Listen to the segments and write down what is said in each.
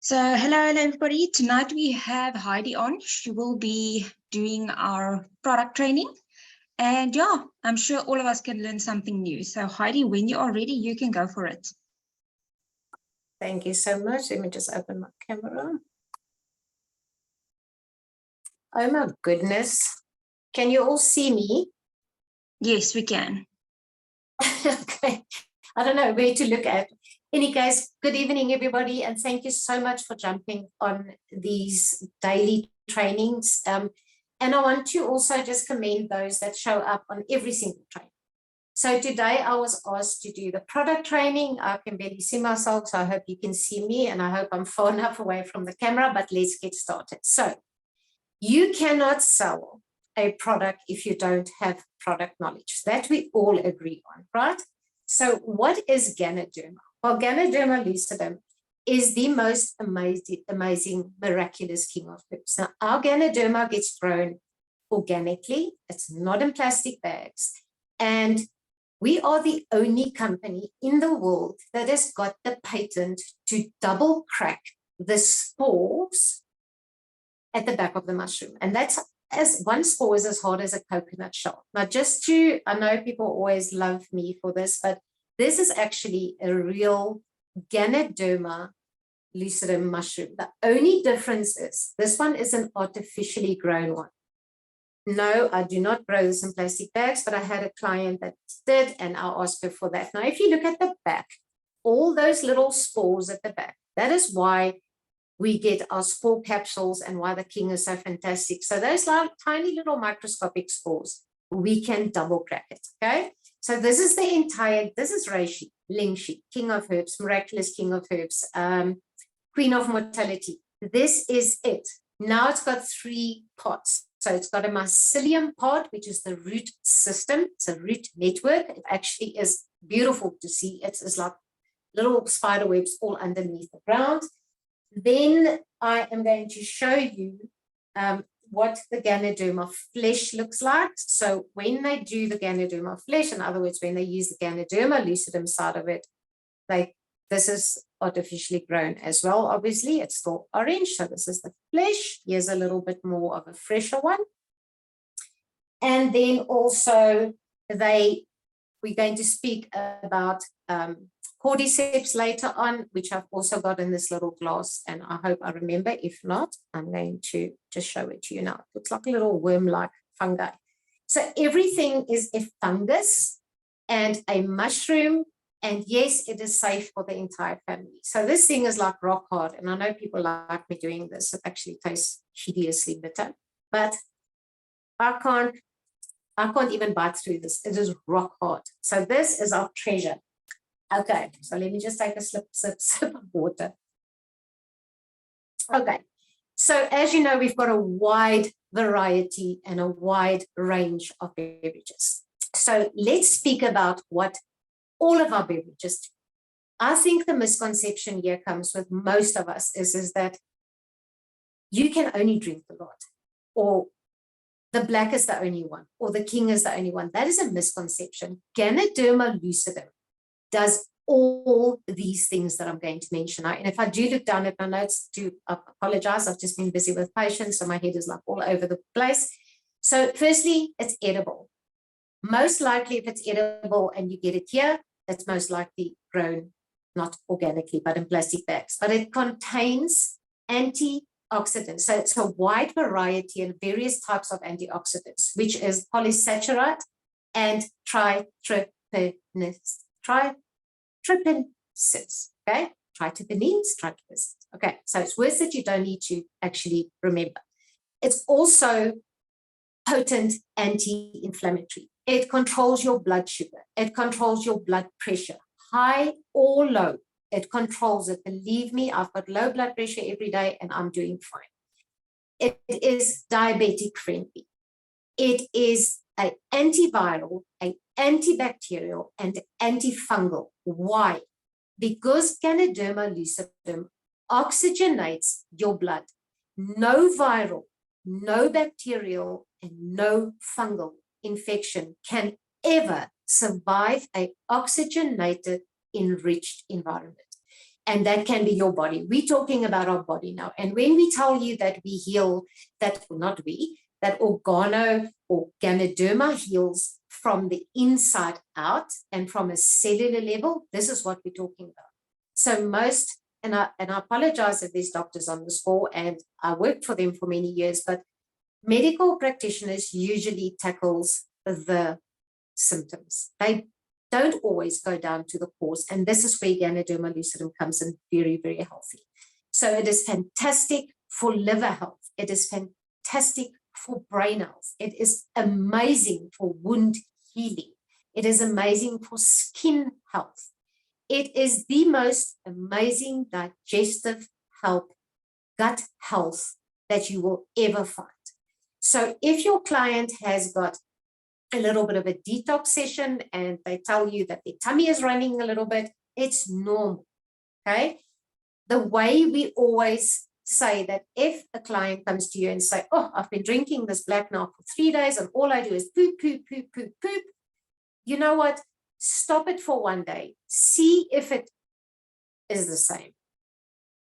Hello everybody. Tonight we have Heidi on. She will be doing our product training. And yeah, I'm sure all of us can learn something new. So Heidi, when you are ready, you can go for it. Thank you so much. Let me just open my camera. Oh my goodness. Can you all see me? Yes, we can. Okay. I don't know where to look at. Any case, good evening, everybody, and thank you so much for jumping on these daily trainings. And I want to also just commend those that show up on every single training. So today I was asked to do the product training. I can barely see myself, so I hope you can see me, and I hope I'm far enough away from the camera, but let's get started. So you cannot sell a product if you don't have product knowledge. That we all agree on, right? So what is Ganoderma? Well, Ganoderma lucidum is the most amazing, miraculous king of herbs. Now, our Ganoderma gets grown organically. It's not in plastic bags. And we are the only company in the world that has got the patent to double crack the spores at the back of the mushroom. And that's as one spore is as hard as a coconut shell. Now, I know people always love me for this, but this is actually a real Ganoderma lucidum mushroom. The only difference is this one is an artificially grown one. No, I do not grow this in plastic bags, but I had a client that did, and I'll ask her for that. Now, if you look at the back, all those little spores at the back, that is why we get our spore capsules and why the king is so fantastic. So those tiny little microscopic spores, we can double crack it, okay? So this is Reishi, Lingxi, king of herbs, miraculous king of herbs, queen of mortality. This is it. Now it's got 3 parts. So it's got a mycelium part, which is the root system. It's a root network. It actually is beautiful to see. It's like little spider webs all underneath the ground. Then I am going to show you what the Ganoderma flesh looks like. So when they do the Ganoderma flesh, in other words, when they use the Ganoderma lucidum side of it, this is artificially grown as well. Obviously, it's still orange. So this is the flesh. Here's a little bit more of a fresher one. And then also we're going to speak about cordyceps later on, which I've also got in this little glass, and I hope I remember. If not, I'm going to just show it to you now. It looks like a little worm-like fungi. So everything is a fungus and a mushroom, and yes, it is safe for the entire family. So this thing is like rock hard, and I know people like me doing this. It actually tastes hideously bitter, but I can't even bite through this. It is rock hard. So this is our treasure. Okay, so let me just take a sip of water. Okay, so as you know, we've got a wide variety and a wide range of beverages. So let's speak about what all of our beverages do. I think the misconception here comes with most of us is that you can only drink the lot, or the black is the only one, or the king is the only one. That is a misconception. Ganoderma lucidum does all these things that I'm going to mention. And if I do look down at my notes, I apologize. I've just been busy with patients, so my head is like all over the place. So firstly, it's edible. Most likely, if it's edible and you get it here, it's most likely grown, not organically, but in plastic bags. But it contains antioxidants. So it's a wide variety and various types of antioxidants, which is polysaccharide and tryptophanase. Okay, tryptophanase. Okay, so it's words that you don't need to actually remember. It's also potent anti-inflammatory. It controls your blood sugar. It controls your blood pressure, high or low. It controls it. Believe me, I've got low blood pressure every day and I'm doing fine. It is diabetic friendly. It is an antiviral, an antibacterial, and antifungal. Why? Because Ganoderma lucidum oxygenates your blood. No viral, no bacterial, and no fungal infection can ever survive an oxygenated, enriched environment. And that can be your body. We're talking about our body now. And when we tell you that we heal, that Organo or Ganoderma heals from the inside out and from a cellular level, this is what we're talking about. So most, and I apologize if there's doctors on this call, and I worked for them for many years, but medical practitioners usually tackles the symptoms. They don't always go down to the cause. And this is where Ganoderma lucidum comes in very, very healthy. So it is fantastic for liver health. It is fantastic for brain health. It is amazing for wound healing. It is amazing for skin health. It is the most amazing digestive health, gut health that you will ever find. So if your client has got a little bit of a detox session and they tell you that their tummy is running a little bit, it's normal, okay? The way we always say that if a client comes to you and say, oh, I've been drinking this black now for 3 days and all I do is poop, poop, poop, poop, poop. You know what? Stop it for 1 day. See if it is the same.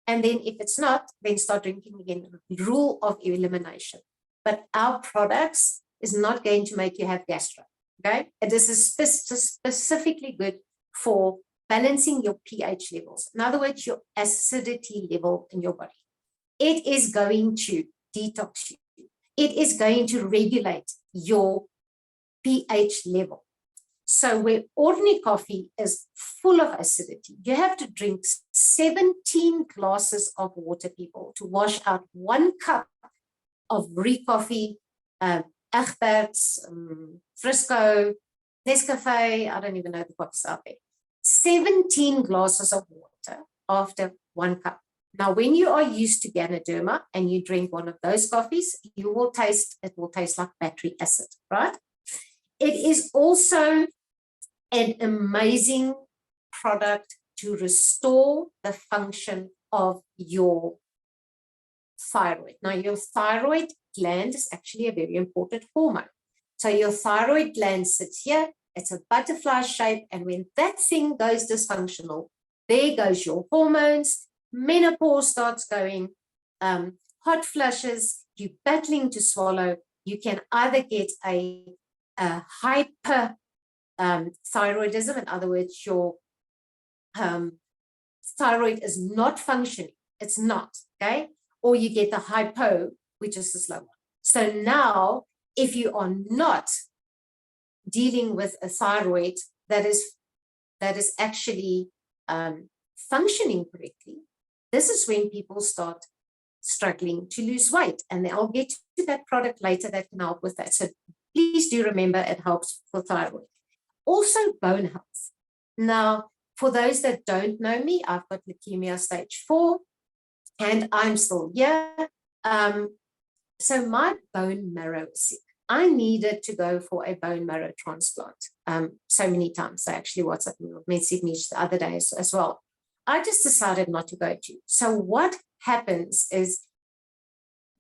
And then if it's not, then start drinking again. Rule of elimination. But our products is not going to make you have gastro, okay? This is specifically good for balancing your pH levels. In other words, your acidity level in your body. It is going to detox you. It is going to regulate your pH level. So where ordinary coffee is full of acidity, you have to drink 17 glasses of water, people, to wash out 1 cup of Brie coffee, Egberts, Frisco, Nescafe, I don't even know the coffees out there. 17 glasses of water after 1 cup. Now, when you are used to Ganoderma and you drink one of those coffees, it will taste like battery acid, right? It is also an amazing product to restore the function of your thyroid. Now, your thyroid gland is actually a very important hormone. So your thyroid gland sits here, it's a butterfly shape, and when that thing goes dysfunctional, there goes your hormones, menopause starts going, hot flushes, you're battling to swallow, you can either get a hyper thyroidism, in other words, your thyroid is not functioning, it's not, okay? Or you get the hypo, which is the slow one. So now, if you are not dealing with a thyroid that is actually functioning correctly, this is when people start struggling to lose weight. And I'll get to that product later that can help with that. So please do remember it helps for thyroid. Also bone health. Now, for those that don't know me, I've got leukemia stage 4 and I'm still here. So my bone marrow is sick. I needed to go for a bone marrow transplant so many times. I actually WhatsApp messaged me the other day as well. I just decided not to go to. So what happens is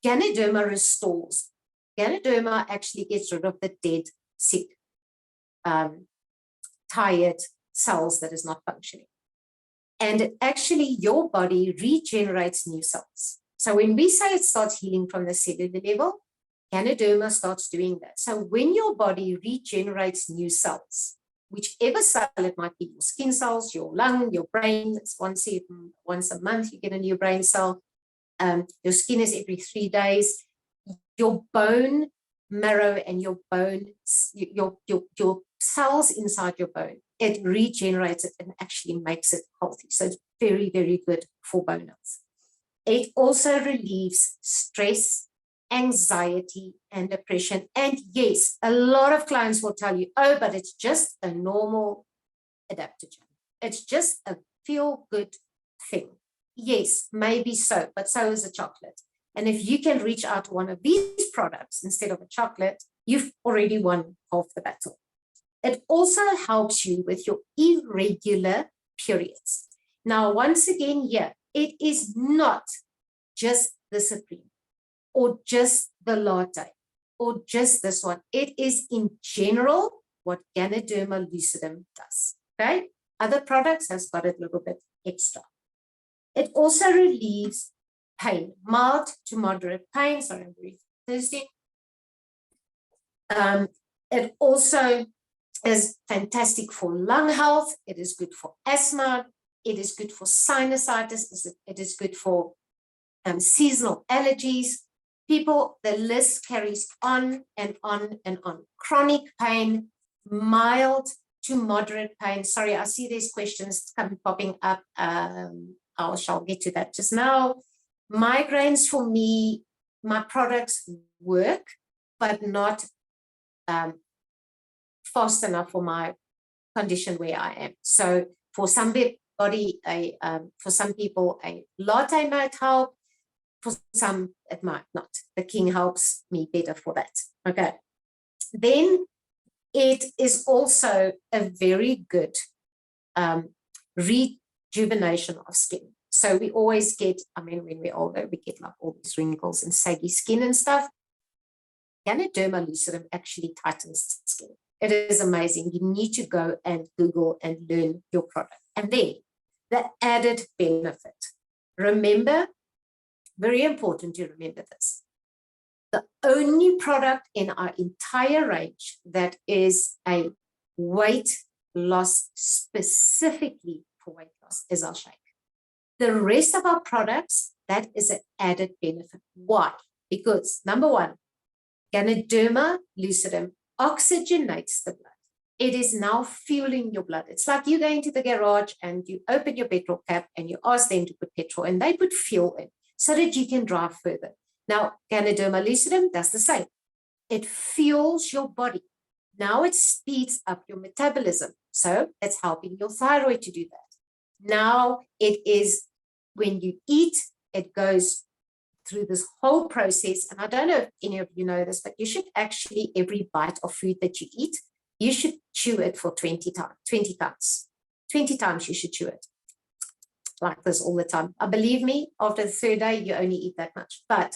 Ganoderma restores. Ganoderma actually gets rid of the dead, sick, tired cells that is not functioning. And actually your body regenerates new cells. So when we say it starts healing from the cellular level, Ganoderma starts doing that. So when your body regenerates new cells, whichever cell it might be, your skin cells, your lung, your brain, it's once a month you get a new brain cell. Your skin is every 3 days. Your bone marrow and your bones, your cells inside your bone, it regenerates it and actually makes it healthy. So it's very, very good for bone health. It also relieves stress, anxiety, and depression. And yes, a lot of clients will tell you, oh, but it's just a normal adaptogen. It's just a feel-good thing. Yes, maybe so, but so is a chocolate. And if you can reach out to one of these products instead of a chocolate, you've already won half the battle. It also helps you with your irregular periods. Now, once again, here, it is not just the Supreme or just the latte or just this one. It is in general what Ganoderma lucidum does, okay? Other products has got a little bit extra. It also relieves pain, mild to moderate pain. Sorry, I'm very thirsty. It also is fantastic for lung health. It is good for asthma. It is good for sinusitis. It is good for seasonal allergies. People, the list carries on and on and on. Chronic pain, mild to moderate pain. Sorry, I see these questions popping up. I shall get to that just now. Migraines, for me, my products work, but not fast enough for my condition where I am. So for somebody, for some people, a latte might help. For some, it might not. The king helps me better for that. Okay. Then it is also a very good rejuvenation of skin. So we always get, I mean, when we're older, we get like all these wrinkles and saggy skin and stuff. Ganoderma lucidum actually tightens skin. It is amazing. You need to go and Google and learn your product. And then the added benefit. Remember, very important to remember this. The only product in our entire range that is a weight loss specifically for weight loss is our shake. The rest of our products, that is an added benefit. Why? Because number one, Ganoderma lucidum oxygenates the blood. It is now fueling your blood. It's like you going to the garage and you open your petrol cap and you ask them to put petrol and they put fuel in so that you can drive further. Now, Ganoderma lucidum does the same. It fuels your body. Now it speeds up your metabolism. So it's helping your thyroid to do that. Now it is, when you eat, it goes through this whole process. And I don't know if any of you know this, but you should actually, every bite of food that you eat, you should chew it for 20 times. 20 times you should chew it like this all the time. Believe me, after the third day, you only eat that much. But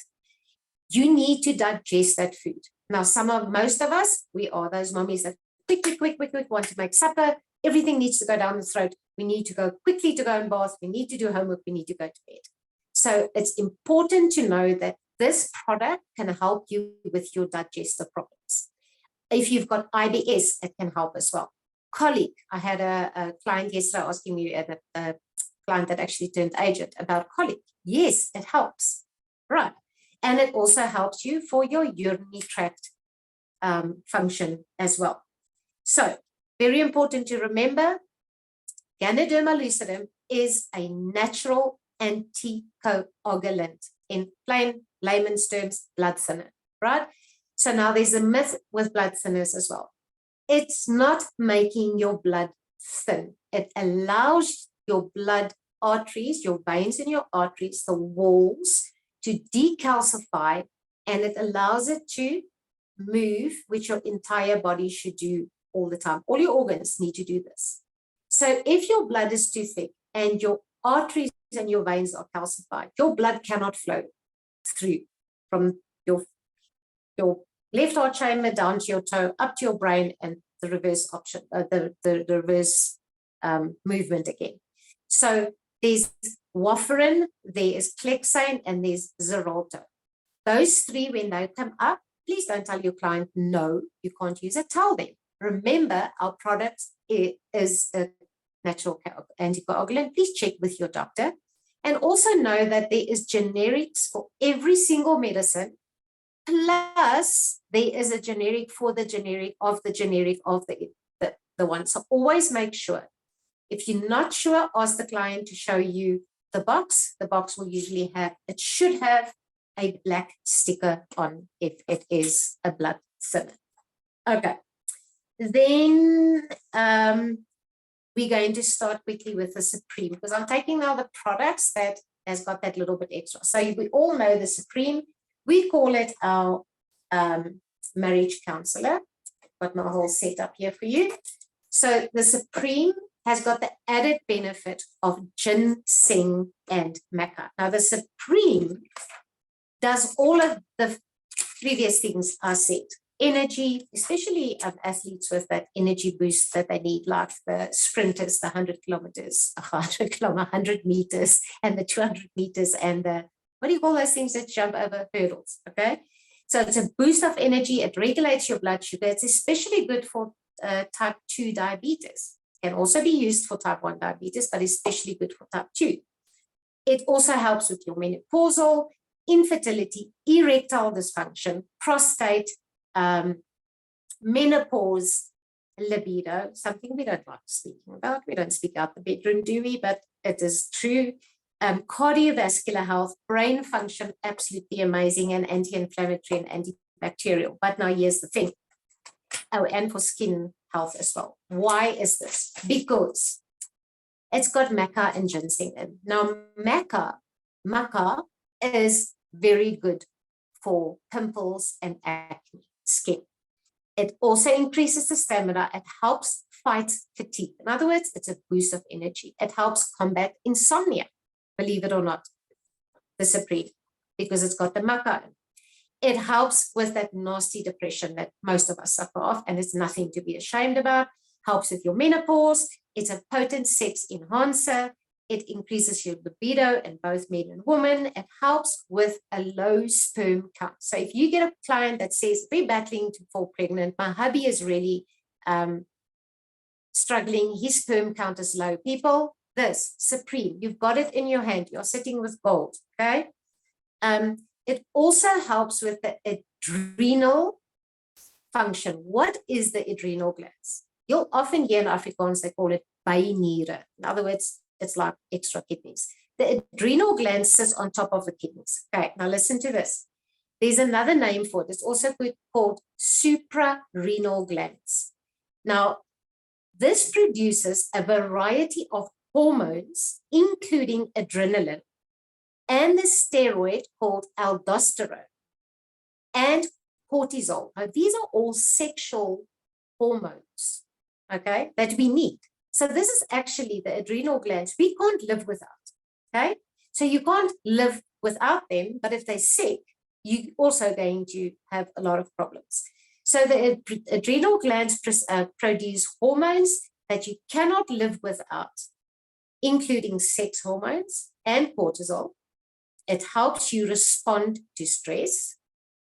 you need to digest that food. Now, most of us, we are those mummies that quick, want to make supper. Everything needs to go down the throat. We need to go quickly to go and bath. We need to do homework. We need to go to bed. So it's important to know that this product can help you with your digestive problems. If you've got IBS, it can help as well. Colic. I had a client yesterday asking me, a client that actually turned aged, about colic. Yes, it helps. Right. And it also helps you for your urinary tract function as well. So very important to remember, Ganoderma lucidum is a natural anticoagulant, in plain layman's terms, blood thinner, right? So now there's a myth with blood thinners as well. It's not making your blood thin. It allows your blood arteries, your veins in your arteries, the walls, to decalcify, and it allows it to move, which your entire body should do all the time. All your organs need to do this. So if your blood is too thick and your arteries and your veins are calcified, your blood cannot flow through from your left heart chamber down to your toe, up to your brain, and the reverse option, the reverse movement again. So there's warfarin, there is Clexane, and there's Xarelto. Those three, when they come up, please don't tell your client, no, you can't use it. Tell them. Remember, our product is a natural anticoagulant. Please check with your doctor. And also know that there is generics for every single medicine, plus there is a generic for the generic of the generic of the one. So always make sure. If you're not sure, ask the client to show you the box. The box will usually have, it should have a black sticker on if it is a blood thinner. Okay. Then we're going to start quickly with the Supreme, because I'm taking now the products that has got that little bit extra. So we all know the Supreme. We call it our marriage counselor. Got my whole setup here for you. So the Supreme has got the added benefit of ginseng and maca. Now the Supreme does all of the previous things I said. energy, especially athletes with that energy boost that they need, like the sprinters, the 100 kilometers, 100 meters, and the 200 meters, and the, what do you call those things that jump over hurdles? Okay. So it's a boost of energy. It regulates your blood sugar. It's especially good for type 2 diabetes. Can also be used for type 1 diabetes, but especially good for type 2. It also helps with your menopausal, infertility, erectile dysfunction, prostate, menopause, libido, something we don't like speaking about. We don't speak out the bedroom, do we? But it is true. Cardiovascular health, brain function, absolutely amazing, and anti-inflammatory and antibacterial. But now here's the thing. Oh, and for skin health as well. Why is this? Because it's got maca and ginseng in. Now, maca is very good for pimples and acne skin. It also increases the stamina. It helps fight fatigue. In other words, it's a boost of energy. It helps combat insomnia, believe it or not, the Supreme, because it's got the maca in. It helps with that nasty depression that most of us suffer of, and it's nothing to be ashamed about. Helps with your menopause. It's a potent sex enhancer. It increases your libido in both men and women. It helps with a low sperm count. So if you get a client that says, we're battling to fall pregnant, my hubby is really struggling, his sperm count is low. People, this, Supreme, you've got it in your hand. You're sitting with gold, okay? It also helps with the adrenal function. What is the adrenal glands? You'll often hear in Afrikaans, they call it byniere. In other words, it's like extra kidneys. The adrenal gland sits on top of the kidneys. Okay, now listen to this. There's another name for it. It's also called suprarenal glands. Now, this produces a variety of hormones, including adrenaline, and the steroid called aldosterone, and cortisol. Now, these are all sexual hormones, okay, that we need. So this is actually the adrenal glands we can't live without, okay? So you can't live without them, but if they're sick, you're also going to have a lot of problems. So the adrenal glands produce hormones that you cannot live without, including sex hormones and cortisol. It helps you respond to stress.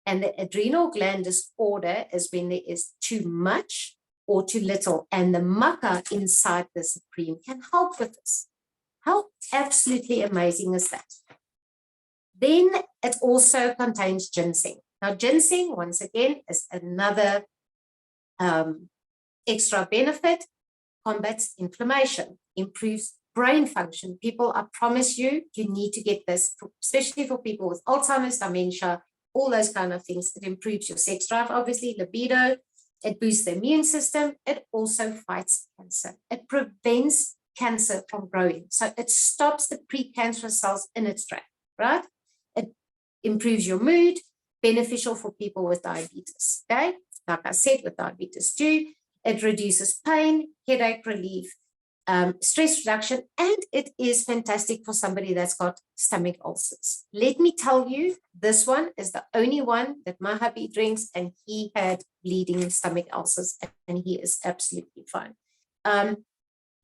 And the adrenal gland disorder is when there is too much or too little. And the maca inside the Supreme can help with this. How absolutely amazing is that? Then it also contains ginseng. Now, ginseng, once again, is another extra benefit, combats inflammation, improves brain function. People, I promise you, you need to get this, especially for people with Alzheimer's, dementia, all those kind of things. It improves your sex drive, obviously, libido. It boosts the immune system. It also fights cancer. It prevents cancer from growing. So it stops the precancerous cells in its track, right? It improves your mood, beneficial for people with diabetes, okay? Like I said, with diabetes too, it reduces pain, headache relief, stress reduction, and it is fantastic for somebody that's got stomach ulcers. Let me tell you, this one is the only one that my hubby drinks, and he had bleeding stomach ulcers, and he is absolutely fine.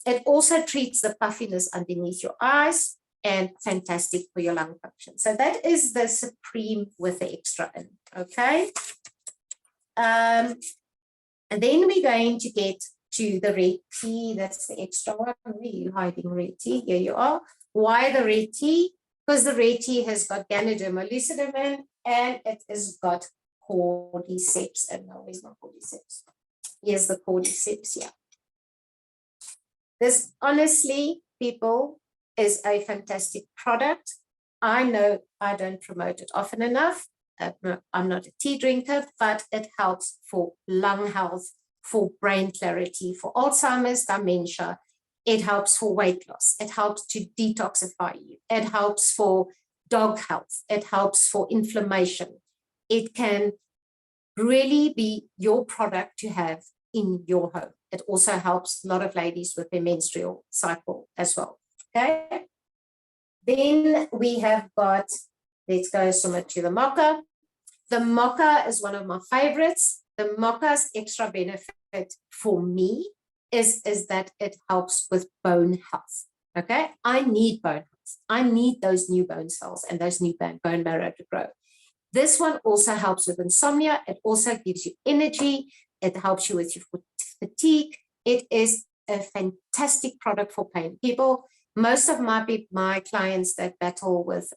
It also treats the puffiness underneath your eyes, and fantastic for your lung function. So that is the Supreme with the extra in, okay? And then we're going to get to the red tea. That's the extra one. Where are you hiding, red tea? Here you are. Why the red tea? Because the red tea has got Ganoderma lucidum and it has got cordyceps. And no, where's my cordyceps? Here's the cordyceps, yeah. This, honestly, people, is a fantastic product. I know I don't promote it often enough. I'm not a tea drinker, but it helps for lung health, for brain clarity, for Alzheimer's, dementia. It helps for weight loss. It helps to detoxify you. It helps for dog health. It helps for inflammation. It can really be your product to have in your home. It also helps a lot of ladies with their menstrual cycle as well. Okay. Then we have got, let's go somewhere to the maca. The maca is one of my favorites. the Mocha's extra benefit for me is that it helps with bone health. Okay, I need bone health. I need those new bone cells and those new bone marrow to grow. This one also helps with insomnia. It also gives you energy. It helps you with your fatigue. It is a fantastic product for pain. People, most of my clients that battle with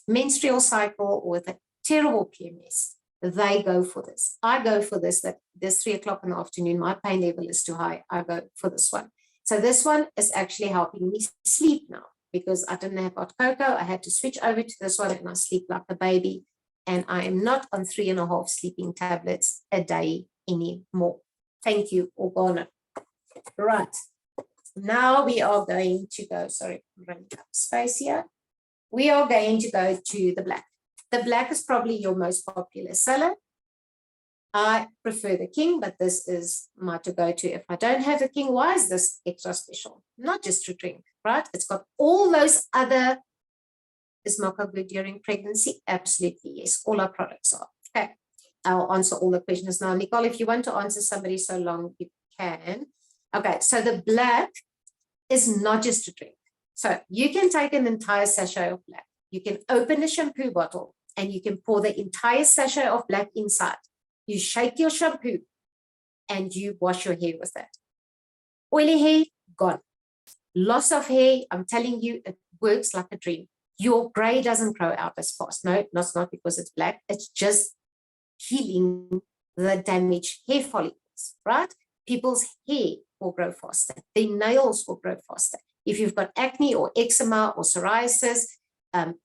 menstrual cycle or with a terrible PMS, they go for this. I go for this, that this 3 o'clock in the afternoon, my pain level is too high. I go for this one. So this one is actually helping me sleep now because I didn't have hot cocoa. I had to switch over to this one and I sleep like a baby. And I am not on 3.5 sleeping tablets a day anymore. Thank you, Organa. Right. Now we are going to go, sorry, I'm running out of space here. We are going to go to the black. The black is probably your most popular seller. I prefer the king, but this is my to go to. If I don't have the king, why is this extra special? Not just to drink, right? It's got all those other. Is Mocha good during pregnancy? Absolutely, yes. All our products are. Okay, I'll answer all the questions now. Nicole, if you want to answer somebody so long, you can. Okay, so the black is not just to drink. So you can take an entire sachet of black. You can open a shampoo bottle and you can pour the entire sachet of black inside. You shake your shampoo and you wash your hair with that. Oily hair, gone. Loss of hair, I'm telling you, it works like a dream. Your gray doesn't grow out as fast. No, that's not because it's black. It's just healing the damaged hair follicles, right? People's hair will grow faster. Their nails will grow faster. If you've got acne or eczema or psoriasis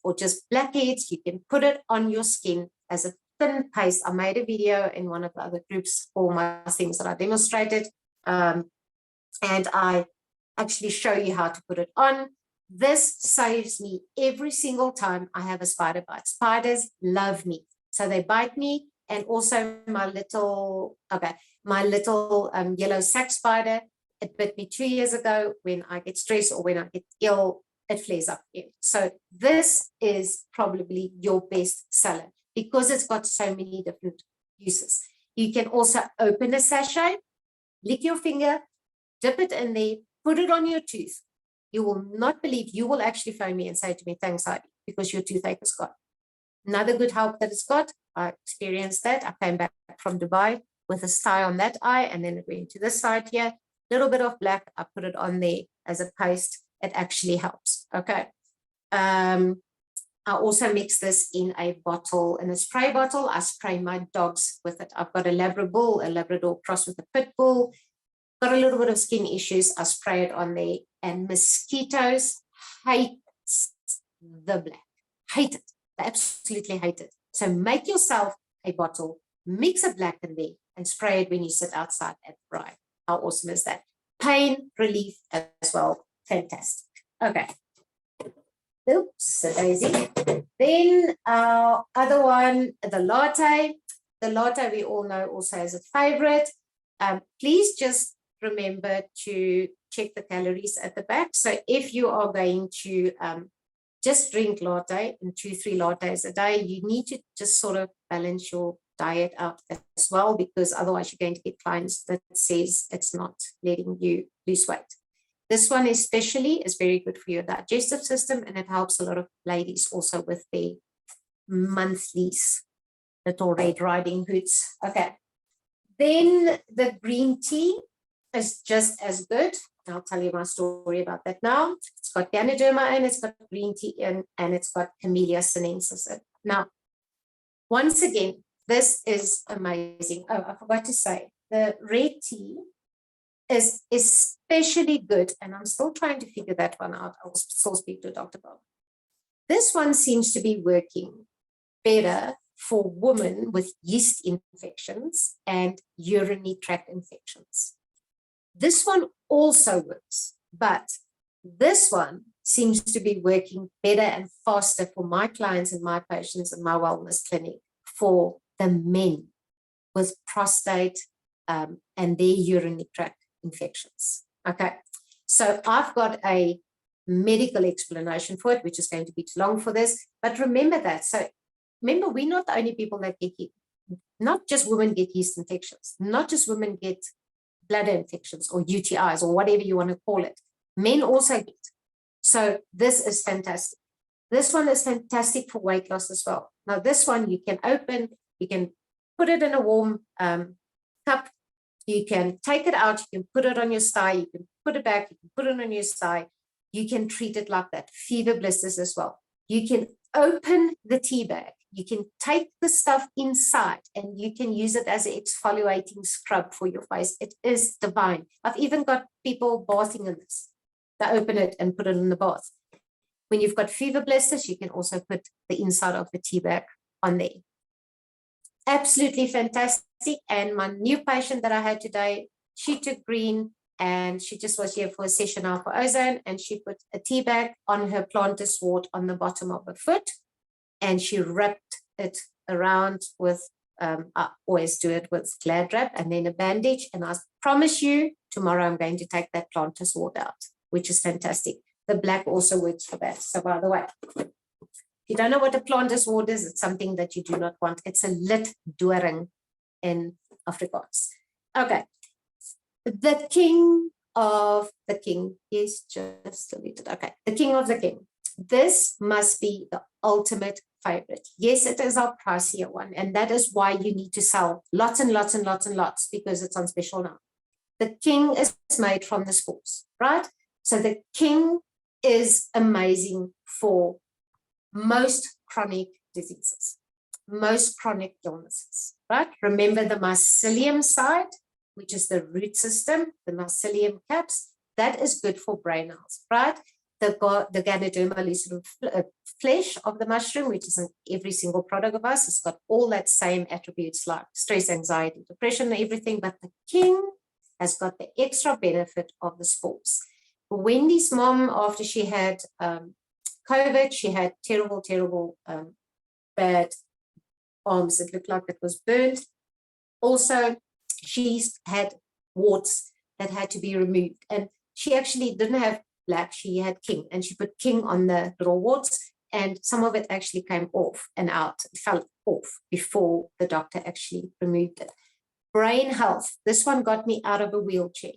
or just blackheads, you can put it on your skin as a thin paste. I made a video in one of the other groups for my things that I demonstrated. And I actually show you how to put it on. This saves me every single time I have a spider bite. Spiders love me. So they bite me. And also my little yellow sac spider, it bit me 2 years ago. When I get stressed or when I get ill, it flares up again. So this is probably your best seller because it's got so many different uses. You can also open a sachet, lick your finger, dip it in there, put it on your tooth. You will not believe, you will actually phone me and say to me, thanks, Heidi, because your toothache is gone. Another good help that it's got, I experienced that. I came back from Dubai with a sty on that eye, and then it went to this side here. Little bit of black, I put it on there as a paste. It actually helps. Okay. I also mix this in a bottle, in a spray bottle. I spray my dogs with it. I've got a Labrador cross with a pit bull. Got a little bit of skin issues. I spray it on there, and mosquitoes hate the black. Hate it. They absolutely hate it. So make yourself a bottle, mix a black in there, and spray it when you sit outside at dry. How awesome is that? Pain relief as well. Fantastic. Okay. Oops, daisy. Then our other one, the latte. The latte we all know also as a favorite. Please just remember to check the calories at the back. So if you are going to just drink latte and 2-3 lattes a day, you need to just sort of balance your diet out as well, because otherwise you're going to get clients that says it's not letting you lose weight. This one especially is very good for your digestive system, and it helps a lot of ladies also with their monthlies, little Red Riding Hoods. Okay. Then the green tea is just as good. I'll tell you my story about that now. It's got Ganoderma in, it's got green tea in, and it's got Camellia sinensis in. Now, once again, this is amazing. Oh, I forgot to say, the red tea is especially good, and I'm still trying to figure that one out. I'll still speak to Dr. Bob. This one seems to be working better for women with yeast infections and urinary tract infections. This one also works, but this one seems to be working better and faster for my clients and my patients in my wellness clinic for the men with prostate and their urinary tract infections. Okay, so I've got a medical explanation for it, which is going to be too long for this, but remember that. So remember, we're not the only people that get not just women get yeast infections, not just women get bladder infections or UTIs or whatever you want to call it. Men also get. So this is fantastic. This one is fantastic for weight loss as well. Now this one you can open, you can put it in a warm cup, you can take it out, you can put it on your thigh, you can put it back, you can put it on your thigh, you can treat it like that. Fever blisters as well. You can open the tea bag, you can take the stuff inside and you can use it as an exfoliating scrub for your face. It is divine. I've even got people bathing in this. They open it and put it in the bath. When you've got fever blisters, you can also put the inside of the tea bag on there. Absolutely fantastic. And my new patient that I had today, she took green and she just was here for a session now for ozone, and she put a tea bag on her plantar wart on the bottom of her foot, and she wrapped it around with, I always do it with Glad Wrap and then a bandage. And I promise you, tomorrow I'm going to take that plantar wart out, which is fantastic. The black also works for that. So by the way, if you don't know what a plantar wart is, it's something that you do not want. It's a lit doring in Afrikaans. Okay. The king of the king is just deleted. Okay. The king of the king. This must be the ultimate favorite. Yes, it is our pricier one. And that is why you need to sell lots and lots and lots and lots, because it's on special now. The king is made from the spores, right? So the king is amazing for most chronic diseases, most chronic illnesses, right? Remember the mycelium side, which is the root system, the mycelium caps, that is good for brain health, right? The Ganoderma lucidum flesh of the mushroom, which is in every single product of us, it's got all that same attributes like stress, anxiety, depression, and everything, but the king has got the extra benefit of the spores. Wendy's mom, after she had COVID, she had terrible, bad arms. It looked like it was burnt. Also, she's had warts that had to be removed. And she actually didn't have black, she had king. And she put king on the little warts, and some of it actually came off and out, fell off before the doctor actually removed it. Brain health. This one got me out of a wheelchair.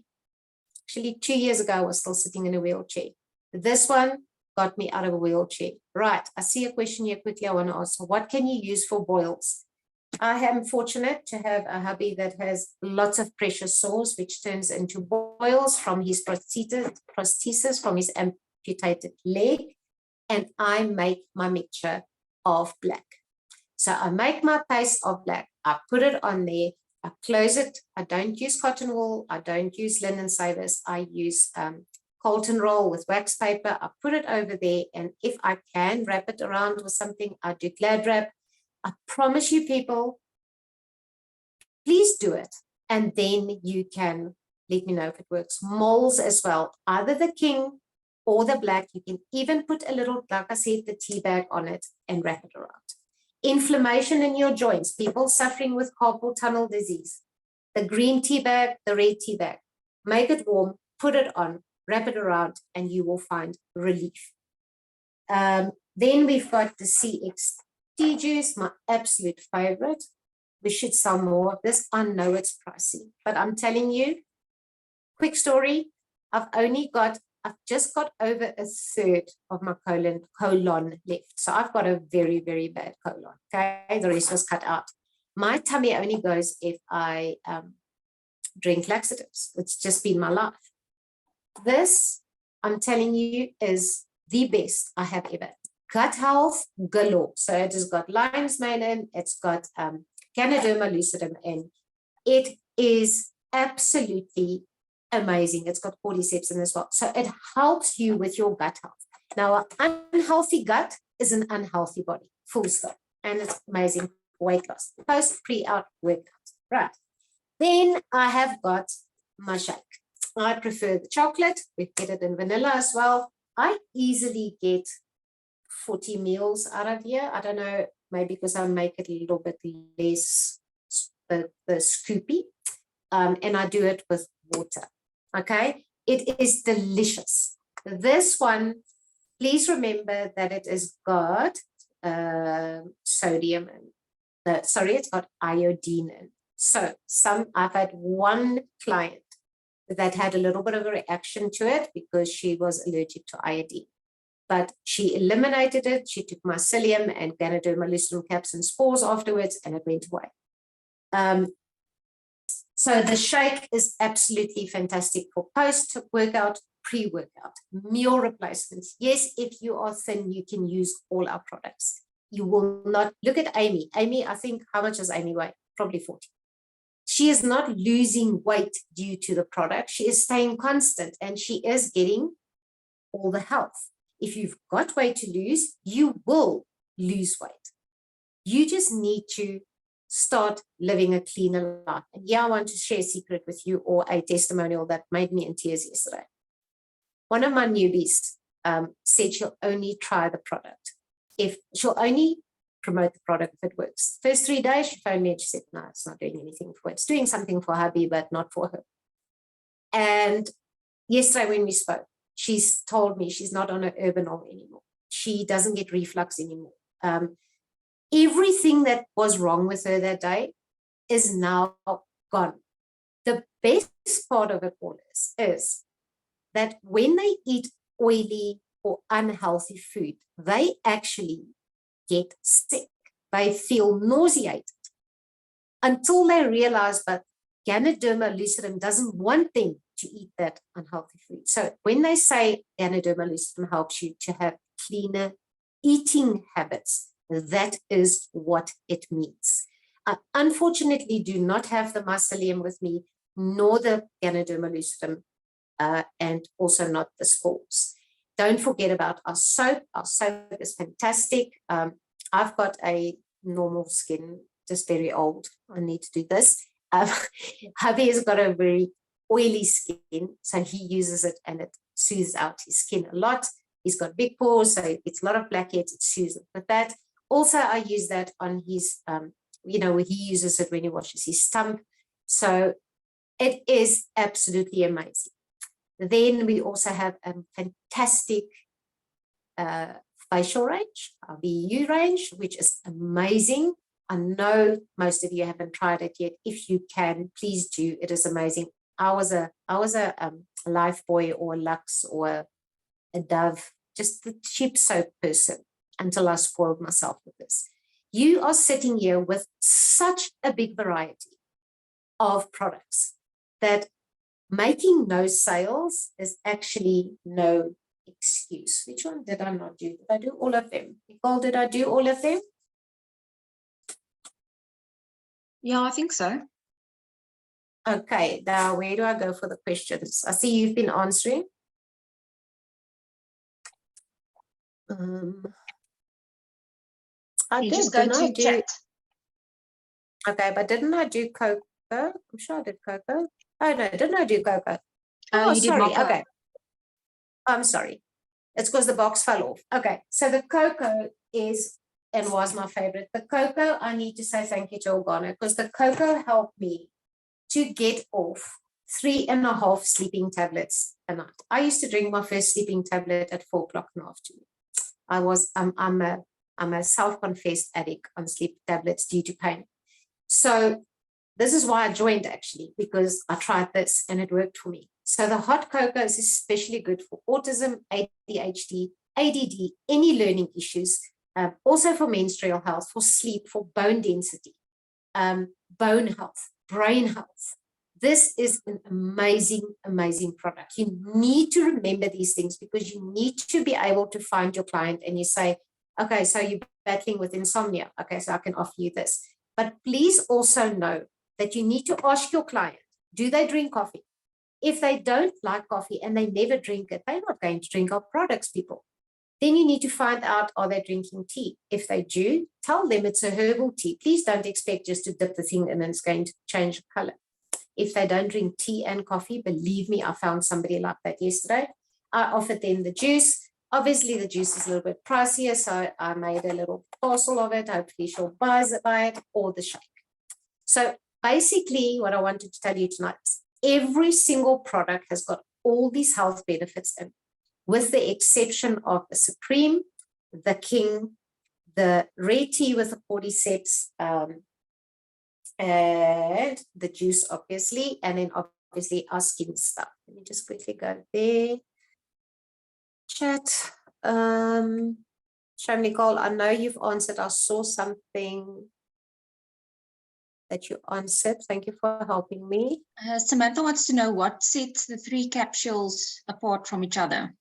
Actually, 2 years ago, I was still sitting in a wheelchair. This one got me out of a wheelchair. Right, I see a question here quickly I want to ask. What can you use for boils? I am fortunate to have a hubby that has lots of pressure sores, which turns into boils from his prosthesis from his amputated leg. And I make my mixture of black. So I make my paste of black. I put it on there. I close it. I don't use cotton wool. I don't use linen savers. I use Colton roll with wax paper. I put it over there. And if I can wrap it around with something, I do Glad Wrap. I promise you people, please do it. And then you can let me know if it works. Moles as well, either the king or the black. You can even put a little, like I said, the tea bag on it and wrap it around. Inflammation in your joints, people suffering with carpal tunnel disease, the green tea bag, the red tea bag, make it warm, put it on, wrap it around, and you will find relief. Then we've got the CX tea juice, my absolute favorite. We should sell more of this. I know it's pricey, but I'm telling you, quick story, I've just got over a third of my colon left. So I've got a very, very bad colon. Okay, the rest was cut out. My tummy only goes if I drink laxatives. It's just been my life. This, I'm telling you, is the best I have ever. Gut health galore. So it has got lion's mane in, it's got Ganoderma lucidum in. It is absolutely amazing. It's got cordyceps in as well. So it helps you with your gut health. Now, an unhealthy gut is an unhealthy body, full stop. And it's amazing weight loss. Post, pre, out, workout. Right. Then I have got my shake. I prefer the chocolate. We get it in vanilla as well. I easily get 40 meals out of here. I don't know, maybe because I make it a little bit less the scoopy. And I do it with water. Okay, it is delicious. This one, please remember that it has got sodium and sorry, it's got iodine in. So I've had one client that had a little bit of a reaction to it because she was allergic to iodine. But she eliminated it. She took mycelium and Ganoderma lucidum caps and spores afterwards, and it went away. So the shake is absolutely fantastic for post-workout, pre-workout, meal replacements. Yes, if you are thin, you can use all our products. You will not, look at Amy. Amy, I think, how much does Amy weigh? Probably 40. She is not losing weight due to the product. She is staying constant and she is getting all the health. If you've got weight to lose, you will lose weight. You just need to start living a cleaner life. And yeah, I want to share a secret with you, or a testimonial that made me in tears yesterday. One of my newbies said she'll only try the product if she'll only promote the product if it works. First 3 days, she phoned me and she said, no, it's not doing anything for her. It's doing something for hubby, but not for her. And yesterday when we spoke, she's told me she's not on her Urbanol anymore. She doesn't get reflux anymore. Everything that was wrong with her that day is now gone. The best part of it all is that when they eat oily or unhealthy food, they actually get sick. They feel nauseated until they realize that Ganoderma lucidum doesn't want them to eat that unhealthy food. So when they say Ganoderma lucidum helps you to have cleaner eating habits, that is what it means. I unfortunately do not have the mycelium with me, nor the Ganoderma lucidum, and also not the spores. Don't forget about our soap. Our soap is fantastic. I've got a normal skin, just very old. I need to do this. Hubby has got a very oily skin, so he uses it and it soothes out his skin a lot. He's got big pores, so it's a lot of blackheads, it soothes it. But that, also I use that on his, where he uses it when he washes his stump. So it is absolutely amazing. Then we also have a fantastic facial range, our VU range, which is amazing. I know most of you haven't tried it yet. If you can, please do. It is amazing. I was a Lifebuoy or a Lux or a Dove, just the cheap soap person, until I spoiled myself with this. You are sitting here with such a big variety of products that making no sales is actually no excuse. Which one did I not do? Did I do all of them? Nicole, did I do all of them? Yeah, I think so. Okay, now where do I go for the questions? I see you've been answering. I You did, just go didn't to I do? chat. Okay, but didn't I do cocoa? I'm sure I did cocoa. Oh no, didn't I do cocoa? Oh, You did sorry. mocha. Okay. I'm sorry. It's because the box fell off. Okay, so the cocoa is and was my favorite. The cocoa, I need to say thank you to Organo, because the cocoa helped me to get off 3.5 sleeping tablets a night. I used to drink my first sleeping tablet at 4 o'clock in the afternoon. I'm a self-confessed addict on sleep tablets due to pain. So this is why I joined, actually, because I tried this and it worked for me. So the hot cocoa is especially good for autism, ADHD, ADD, any learning issues, also for menstrual health, for sleep, for bone density, bone health, brain health. This is an amazing, amazing product. You need to remember these things because you need to be able to find your client and you say, okay, so you're battling with insomnia. Okay, so I can offer you this. But please also know that you need to ask your client, do they drink coffee? If they don't like coffee and they never drink it, they're not going to drink our products, people. Then you need to find out, are they drinking tea? If they do, tell them it's a herbal tea. Please don't expect just to dip the thing in and it's going to change color. If they don't drink tea and coffee, believe me, I found somebody like that yesterday. I offered them the juice. Obviously, the juice is a little bit pricier, so I made a little parcel of it. Hopefully, she'll buy it or the shake. So basically, what I wanted to tell you tonight is every single product has got all these health benefits in, with the exception of the Supreme, the King, the Rare Tea with the cordyceps, and the juice, obviously, and then obviously our skin stuff. Let me just quickly go there. Chat. Sham Nicole, I know you've answered. I saw something that you answered. Thank you for helping me. Samantha wants to know what sets the 3 capsules apart from each other.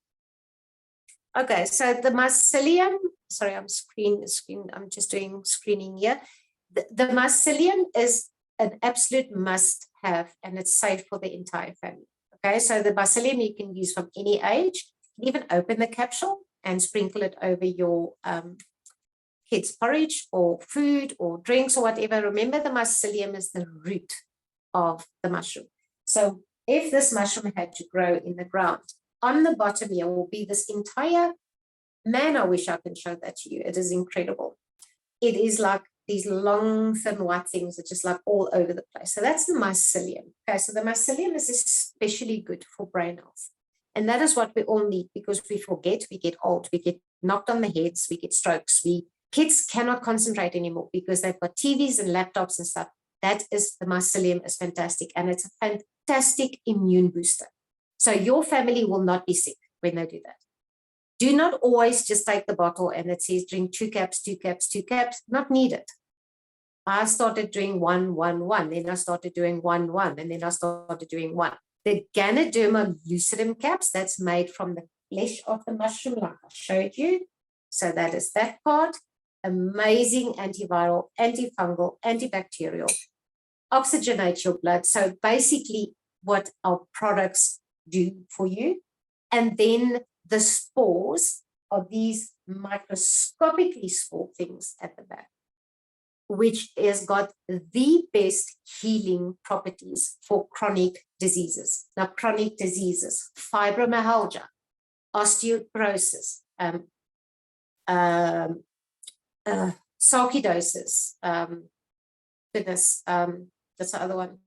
Okay, so the mycelium, sorry, I'm just doing screening here. The mycelium is an absolute must have, and it's safe for the entire family. Okay, so the mycelium you can use from any age. You can even open the capsule and sprinkle it over your kids' porridge or food or drinks or whatever. Remember, the mycelium is the root of the mushroom. So if this mushroom had to grow in the ground, on the bottom here will be this entire, man, I wish I can show that to you. It is incredible. It is like these long, thin white things that just like all over the place. So that's the mycelium. Okay, so the mycelium is especially good for brain health. And that is what we all need, because we forget, we get old, we get knocked on the heads, we get strokes. Kids cannot concentrate anymore because they've got TVs and laptops and stuff. That is, the mycelium is fantastic, and it's a fantastic immune booster. So your family will not be sick when they do that. Do not always just take the bottle and it says drink 2 caps, 2 caps, 2 caps. Not needed. I started doing 1, 1, 1. Then I started doing 1, 1. And then I started doing 1. The Ganoderma lucidum caps, that's made from the flesh of the mushroom, like I showed you. So that is that part. Amazing antiviral, antifungal, antibacterial. Oxygenate your blood. So basically what our products do for you. And then the spores are these microscopically small things at the back, which has got the best healing properties for chronic diseases. Now, chronic diseases, fibromyalgia, osteoporosis, sarcoidosis, goodness, that's the other one.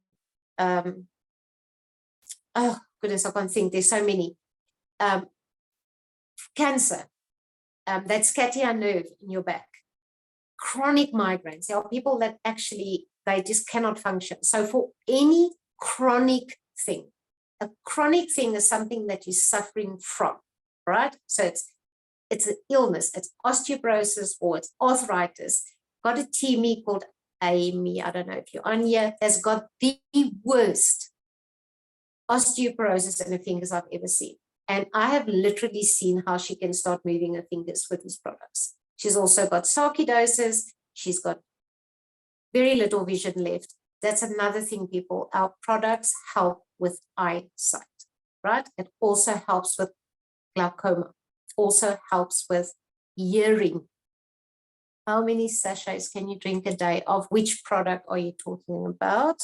Oh, goodness, I can't think. There's so many. Cancer, that sciatic nerve in your back. Chronic migraines. There are people that actually, they just cannot function. So for any chronic thing, a chronic thing is something that you're suffering from, right? So it's an illness, it's osteoporosis or it's arthritis. Got a teamie called Amy, I don't know if you're on here, has got the worst osteoporosis in her fingers I've ever seen. And I have literally seen how she can start moving her fingers with these products. She's also got sarcoidosis. She's got very little vision left. That's another thing, people. Our products help with eyesight, right? It also helps with glaucoma. It also helps with hearing. How many sachets can you drink a day? Of which product are you talking about?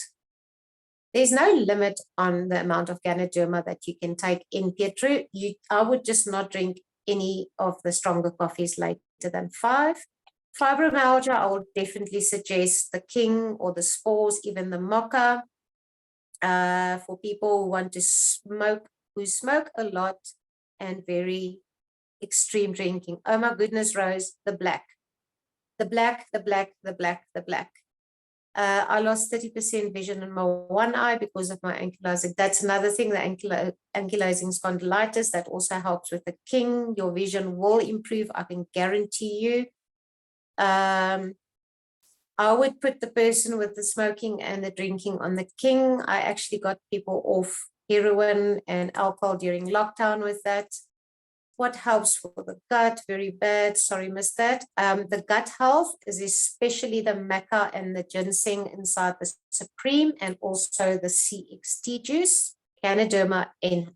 There's no limit on the amount of Ganoderma that you can take in, Pietro. I would just not drink any of the stronger coffees later than 5. Fibromyalgia, I would definitely suggest the King or the Spores, even the Mocha. For people who want to smoke, who smoke a lot and very extreme drinking. Oh my goodness, Rose, the black. The black, the black, the black, the black. I lost 30% vision in my one eye because of my ankylosing. That's another thing, the ankylosing spondylitis, that also helps with the King. Your vision will improve, I can guarantee you. I would put the person with the smoking and the drinking on the King. I actually got people off heroin and alcohol during lockdown with that. What helps for the gut? Very bad. Sorry, missed that. The gut health is especially the maca and the ginseng inside the Supreme, and also the CXT juice, Ganoderma in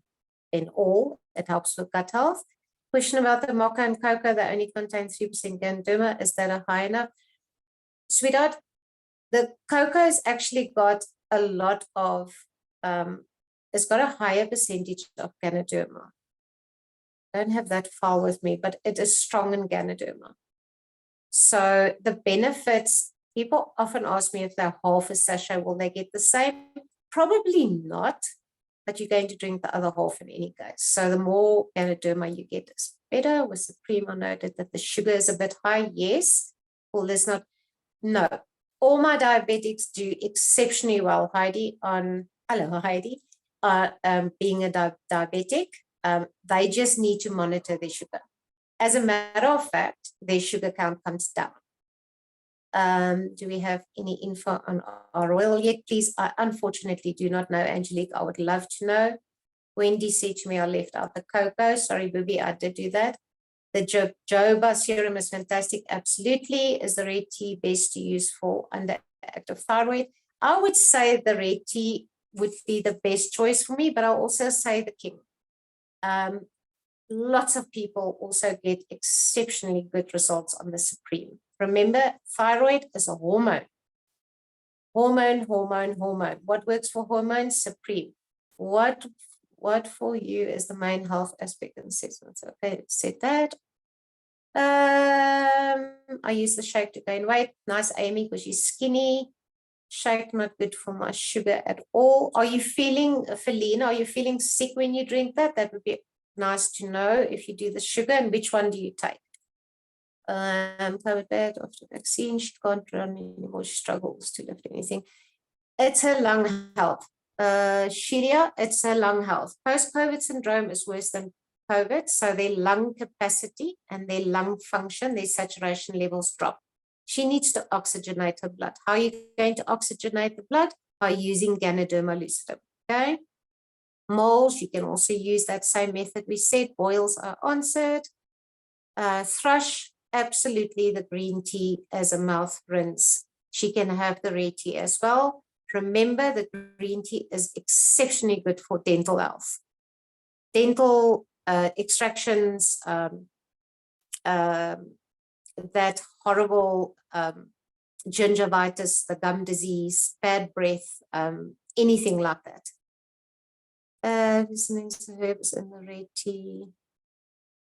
all. It helps with gut health. Question about the mocha and cocoa that only contain 3% Ganoderma. Is that a high enough? Sweetheart, the cocoa has actually got a lot of, it's got a higher percentage of Ganoderma. I don't have that file with me, but it is strong in Ganoderma. So the benefits, people often ask me if they're half a sachet, will they get the same? Probably not, but you're going to drink the other half in any case. So the more Ganoderma you get is better. With Supreme, I noted that the sugar is a bit high. Yes. Well, there's not, no. All my diabetics do exceptionally well, Heidi, on, hello, Heidi, being a diabetic. They just need to monitor their sugar. As a matter of fact, their sugar count comes down. Do we have any info on our oil yet? Please, I unfortunately do not know, Angelique. I would love to know. Wendy said to me, I left out the cocoa. Sorry, Booby, I did do that. The jojoba serum is fantastic. Absolutely. Is the red tea best to use for underactive thyroid? I would say the red tea would be the best choice for me, but I'll also say the king. Lots of people also get exceptionally good results on the Supreme. Remember, thyroid is a hormone. Hormone. What works for hormones? Supreme. What for you is the main health aspect and assessments? Okay, said that. I use the shake to gain weight. Nice, Amy, because you're skinny. Shake not good for my sugar at all. Are you feeling, Felina, are you feeling sick when you drink that? That would be nice to know if you do the sugar, and which one do you take? COVID bad after vaccine, she can't run anymore, she struggles to lift anything. It's her lung health. Shiria, it's her lung health. Post-COVID syndrome is worse than COVID, so their lung capacity and their lung function, their saturation levels drop. She needs to oxygenate her blood. How are you going to oxygenate the blood? By using Ganoderma lucidum, okay? Moles, you can also use that same method we said. Boils are answered. Thrush, absolutely the green tea as a mouth rinse. She can have the red tea as well. Remember, the green tea is exceptionally good for dental health. Dental extractions, that horrible gingivitis, the gum disease, bad breath, anything like that. Listening to herbs in the red tea,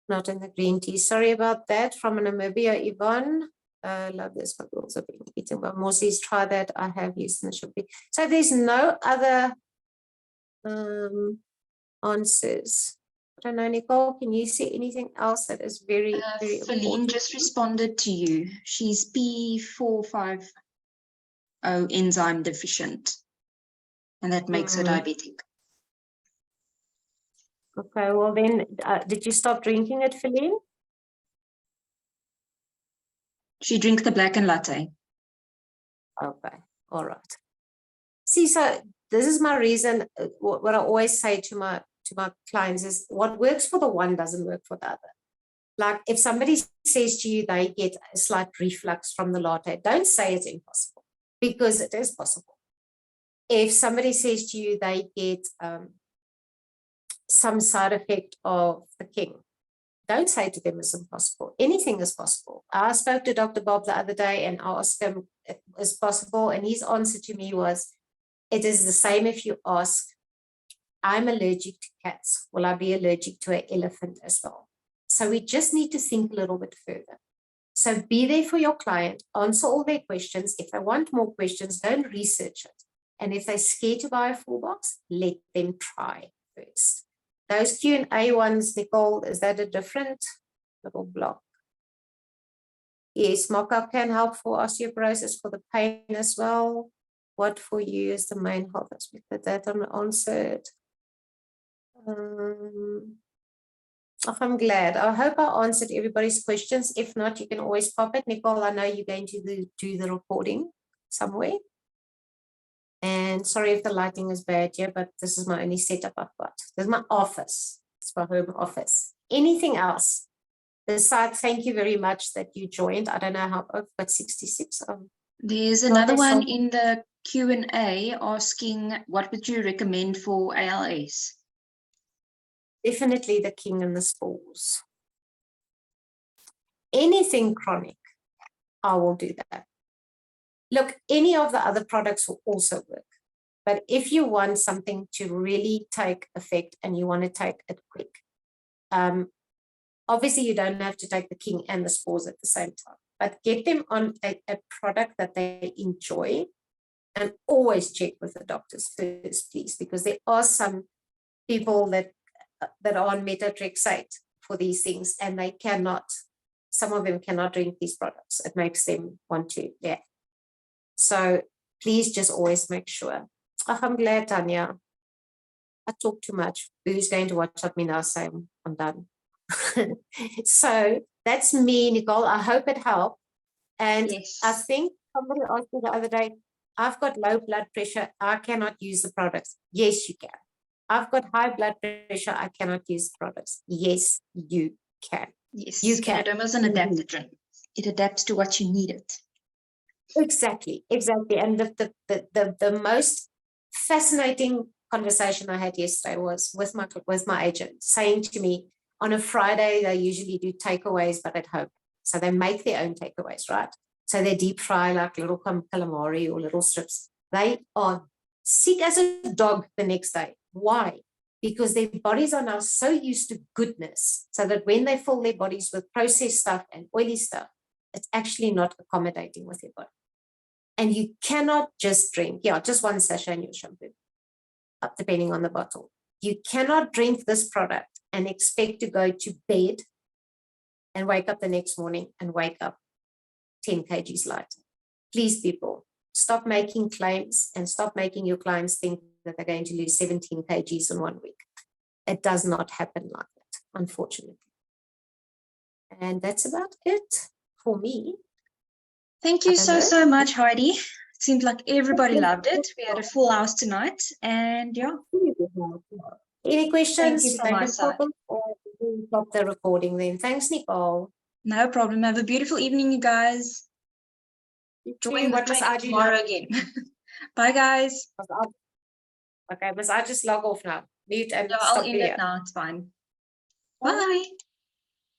not in the green tea. Sorry about that. From Namibia, Yvonne. Love this, but also being eaten by Moses. Try that. I have used in the should be. So there's no other answers. I don't know, Nicole, can you see anything else that is very, very Feline important? just responded to you. She's P450 enzyme deficient, and that makes her diabetic. Okay, well then, did you stop drinking it, Feline? She drinks the black and latte. Okay, all right. See, so this is my reason. What I always say to my clients is, what works for the one doesn't work for the other. Like if somebody says to you they get a slight reflux from the latte, don't say it's impossible, because it is possible. If somebody says to you they get some side effect of the king, don't say to them it's impossible. Anything is possible. I spoke to Dr. Bob the other day and asked him if it was possible, and his answer to me was, it is the same if you ask, I'm allergic to cats. Will I be allergic to an elephant as well? So we just need to think a little bit further. So be there for your client, answer all their questions. If they want more questions, don't research it. And if they're scared to buy a full box, let them try first. Those Q&A ones, Nicole, is that a different little block? Yes, mock-up can help for osteoporosis, for the pain as well. What for you is the main health aspect? That unanswered. I'm glad. I hope I answered everybody's questions. If not, you can always pop it. Nicole, I know you're going to do the recording somewhere. And sorry if the lighting is bad here, but this is my only setup I've got. This is my office. It's my home office. Anything else? Besides, thank you very much that you joined. I don't know how, but 66. There's another one in the Q&A asking, what would you recommend for ALS? Definitely the king and the spores. Anything chronic, I will do that. Look, any of the other products will also work. But if you want something to really take effect and you want to take it quick, obviously you don't have to take the king and the spores at the same time, but get them on a product that they enjoy, and always check with the doctors first, please, because there are some people that are on methotrexate for these things, and they cannot, some of them cannot drink these products. It makes them want to, So please just always make sure. Oh, I'm glad, Tanya. I talk too much. Who's going to watch me now say I'm done? So that's me, Nicole. I hope it helped. And Yes. I think somebody asked me the other day, I've got low blood pressure. I cannot use the products. Yes, you can. I've got high blood pressure. I cannot use the products. Yes, you can. Yes. You can. Scleroderma is an adaptogen. It adapts to what you need it. Exactly. And the most fascinating conversation I had yesterday was with my agent saying to me, on a Friday, they usually do takeaways, but at home. So they make their own takeaways, right? So they deep fry like little calamari or little strips. They are sick as a dog the next day. Why? Because their bodies are now so used to goodness, so that when they fill their bodies with processed stuff and oily stuff, it's actually not accommodating with your body. And you cannot just drink, just one sachet in your shampoo, depending on the bottle. You cannot drink this product and expect to go to bed and wake up the next morning and wake up 10 kgs lighter. Please, people, stop making claims and stop making your clients think that they're going to lose 17 kgs in 1 week. It does not happen like that, unfortunately. And that's about it for me. Thank you so much, Heidi. It seemed like everybody loved it. We had a full house tonight, and yeah. Any questions? Thank you from my side. Or we'll stop the recording then. Thanks, Nicole. No problem. Have a beautiful evening, you guys. Join the training tomorrow again. Bye, guys. Okay, must I just log off now? Mute and No, stop I'll end video. it now. It's fine. Bye.